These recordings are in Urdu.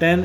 10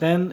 10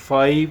5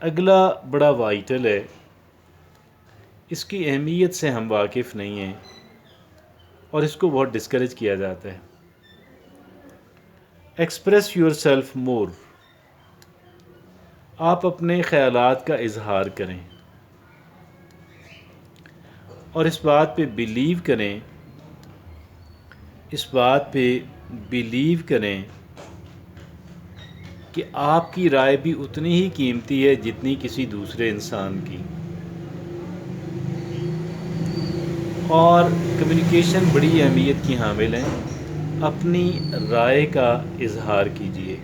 اگلا بڑا وائٹل ہے، اس کی اہمیت سے ہم واقف نہیں ہیں اور اس کو بہت ڈسکریج کیا جاتا ہے۔ ایکسپریس یور سیلف مور، آپ اپنے خیالات کا اظہار کریں اور اس بات پہ بلیو کریں، اس بات پہ بلیو کریں کہ آپ کی رائے بھی اتنی ہی قیمتی ہے جتنی کسی دوسرے انسان کی، اور کمیونیکیشن بڑی اہمیت کی حامل ہے۔ اپنی رائے کا اظہار کیجیے،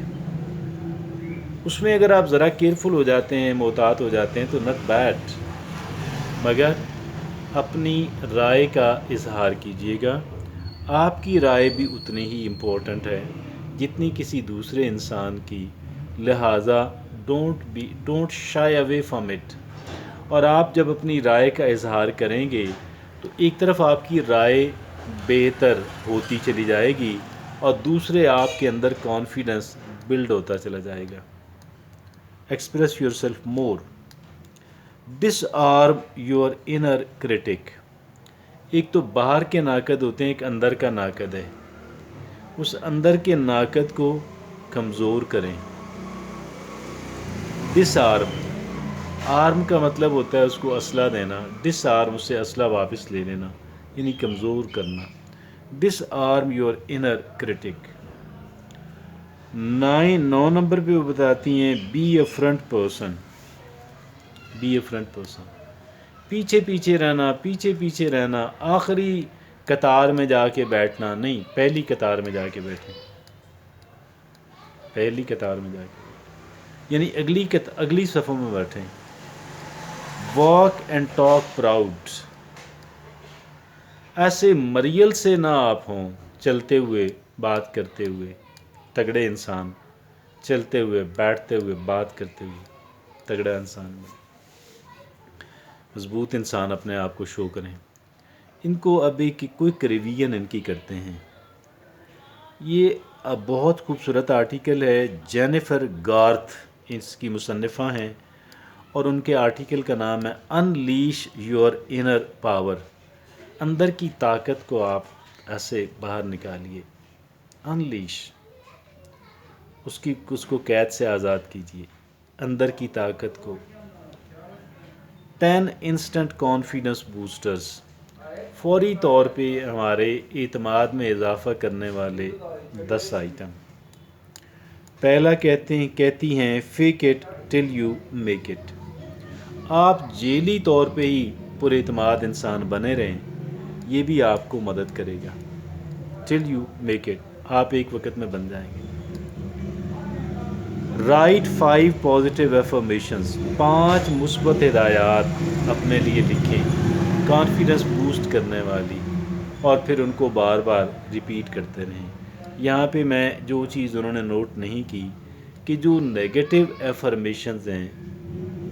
اس میں اگر آپ ذرا کیئرفل ہو جاتے ہیں، محتاط ہو جاتے ہیں تو نٹ بیڈ، مگر اپنی رائے کا اظہار کیجیے گا۔ آپ کی رائے بھی اتنی ہی امپورٹنٹ ہے جتنی کسی دوسرے انسان کی، لہٰذا don't shy away from it. اور آپ جب اپنی رائے کا اظہار کریں گے تو ایک طرف آپ کی رائے بہتر ہوتی چلی جائے گی اور دوسرے آپ کے اندر کانفیڈنس بلڈ ہوتا چلا جائے گا۔ Express yourself more, disarm your inner critic. ایک تو باہر کے ناقد ہوتے ہیں، ایک اندر کا ناقد ہے، اس اندر کے ناقد کو کمزور کریں۔ ڈس آرم، آرم کا مطلب ہوتا ہے اس کو اسلحہ دینا، ڈس آرم اس سے اسلحہ واپس لے لینا، یعنی کمزور کرنا۔ Disarm your inner critic. 9 نمبر پہ وہ بتاتی ہیں be a front person, be a front person, پیچھے پیچھے رہنا، پیچھے پیچھے رہنا، آخری قطار میں جا کے بیٹھنا نہیں، پہلی قطار میں جا کے بیٹھیں، پہلی قطار میں جا کے، یعنی اگلی صفوں میں بیٹھیں۔ واک اینڈ ٹاک پراؤڈ، ایسے مریل سے نہ آپ ہوں، چلتے ہوئے بات کرتے ہوئے، تگڑے انسان، چلتے ہوئے بیٹھتے ہوئے بات کرتے ہوئے تگڑا انسان، مضبوط انسان اپنے آپ کو شو کریں۔ ان کو اب ایک کوئک ریویژن ان کی کرتے ہیں۔ یہ اب بہت خوبصورت آرٹیکل ہے، جینیفر گارتھ اس کی مصنفہ ہیں، اور ان کے آرٹیکل کا نام ہے انلیش یور انر پاور۔ اندر کی طاقت کو آپ ایسے باہر نکالیے، انلیش، اس کو قید سے آزاد کیجیے، اندر کی طاقت کو۔ 10 انسٹنٹ کانفیڈنس بوسٹرز، فوری طور پہ ہمارے اعتماد میں اضافہ کرنے والے 10 آئٹم۔ پہلا کہتی ہیں fake it till you make it. آپ ذیلی طور پہ ہی پر اعتماد انسان بنے رہیں، یہ بھی آپ کو مدد کرے گا۔ ٹل یو میک اٹ، آپ ایک وقت میں بن جائیں گے۔ رائٹ 5 پازیٹیو افرمیشنز، 5 مثبت ہدایات اپنے لیے لکھیں، کانفیڈنس بوسٹ کرنے والی، اور پھر ان کو بار بار ریپیٹ کرتے رہیں۔ یہاں پہ میں جو چیز انہوں نے نوٹ نہیں کی کہ جو نیگیٹو افرمیشنز ہیں،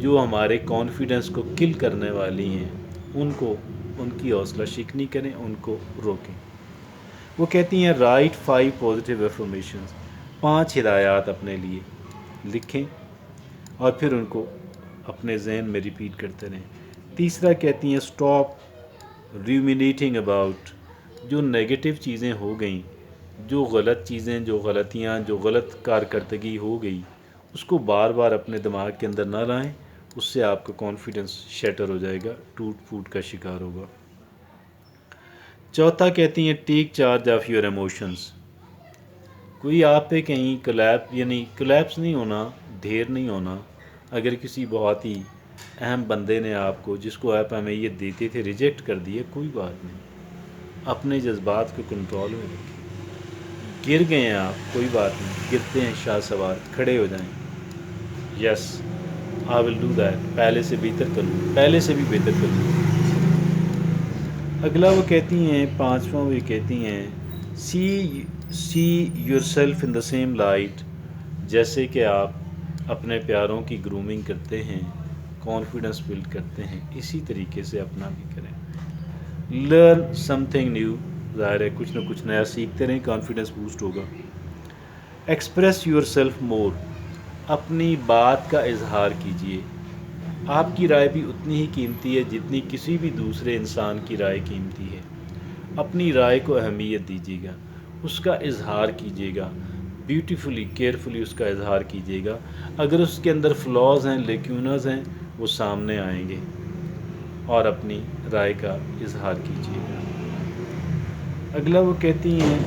جو ہمارے کانفیڈنس کو کل کرنے والی ہیں، ان کی حوصلہ شکنی کریں، ان کو روکیں۔ وہ کہتی ہیں رائٹ 5 پازیٹیو افرمیشنز، 5 ہدایات اپنے لیے لکھیں اور پھر ان کو اپنے ذہن میں ریپیٹ کرتے رہیں۔ تیسرا کہتی ہیں اسٹاپ ریومینیٹنگ اباؤٹ، جو نیگیٹو چیزیں ہو گئیں، جو غلط چیزیں، جو غلطیاں، جو غلط کارکردگی ہو گئی، اس کو بار بار اپنے دماغ کے اندر نہ لائیں، اس سے آپ کا کانفیڈنس شیٹر ہو جائے گا، ٹوٹ پھوٹ کا شکار ہوگا۔ چوتھا کہتی ہیں take charge of your emotions, کوئی آپ پہ کہیں کولیپس نہیں ہونا، ڈھیر نہیں ہونا۔ اگر کسی بہت ہی اہم بندے نے آپ کو، جس کو آپ اہمیت دیتے تھے، ریجیکٹ کر دیا، کوئی بات نہیں، اپنے جذبات کو کنٹرول میں رکھیں۔ گر گئے ہیں آپ، کوئی بات نہیں، گرتے ہیں شاہ سوار، کھڑے ہو جائیں۔ یس آئی ول ڈو دیٹ، پہلے سے بہتر کروں، پہلے سے بھی بہتر کروں۔ اگلا وہ کہتی ہیں 5واں، وہ کہتی ہیں see your self in the same light, جیسے کہ آپ اپنے پیاروں کی گرومنگ کرتے ہیں، کانفیڈنس بلڈ کرتے ہیں، اسی طریقے سے اپنا بھی کریں۔ لرن سم تھنگ نیو، ظاہر ہے کچھ نہ کچھ نیا سیکھتے رہیں، کانفیڈنس بوسٹ ہوگا۔ ایکسپریس یور سیلف مور، اپنی بات کا اظہار کیجیے. آپ کی رائے بھی اتنی ہی قیمتی ہے جتنی کسی بھی دوسرے انسان کی رائے قیمتی ہے. اپنی رائے کو اہمیت دیجیے گا، اس کا اظہار کیجیے گا، بیوٹیفلی کیئرفلی اس کا اظہار کیجیے گا. اگر اس کے اندر فلاز ہیں، لیکیونز ہیں، وہ سامنے آئیں گے، اور اپنی رائے کا اظہار کیجیے گا. اگلا وہ کہتی ہیں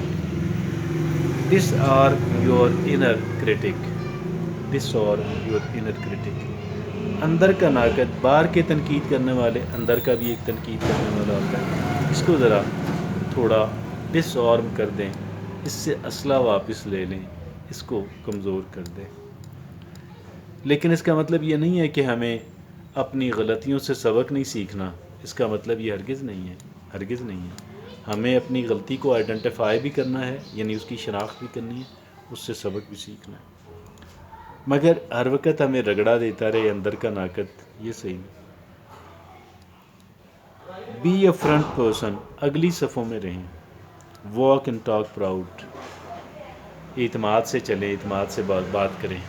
دس آر یور انر کرٹک. دس اور یور انر کرٹک. اندر کا ناقد، باہر کے تنقید کرنے والے، اندر کا بھی ایک تنقید کرنے والا ہوتا ہے. اس کو ذرا تھوڑا ڈس آرم کر دیں، اس سے اسلحہ واپس لے لیں، اس کو کمزور کر دیں. لیکن اس کا مطلب یہ نہیں ہے کہ ہمیں اپنی غلطیوں سے سبق نہیں سیکھنا. اس کا مطلب یہ ہرگز نہیں ہے، ہرگز نہیں ہے. ہمیں اپنی غلطی کو آئیڈینٹیفائی بھی کرنا ہے، یعنی اس کی شناخت بھی کرنی ہے، اس سے سبق بھی سیکھنا ہے. مگر ہر وقت ہمیں رگڑا دیتا رہے اندر کا ناقد، یہ صحیح نہیں. Be a front person. اگلی صفوں میں رہیں. Walk and talk proud. اعتماد سے چلیں، اعتماد سے بات کریں.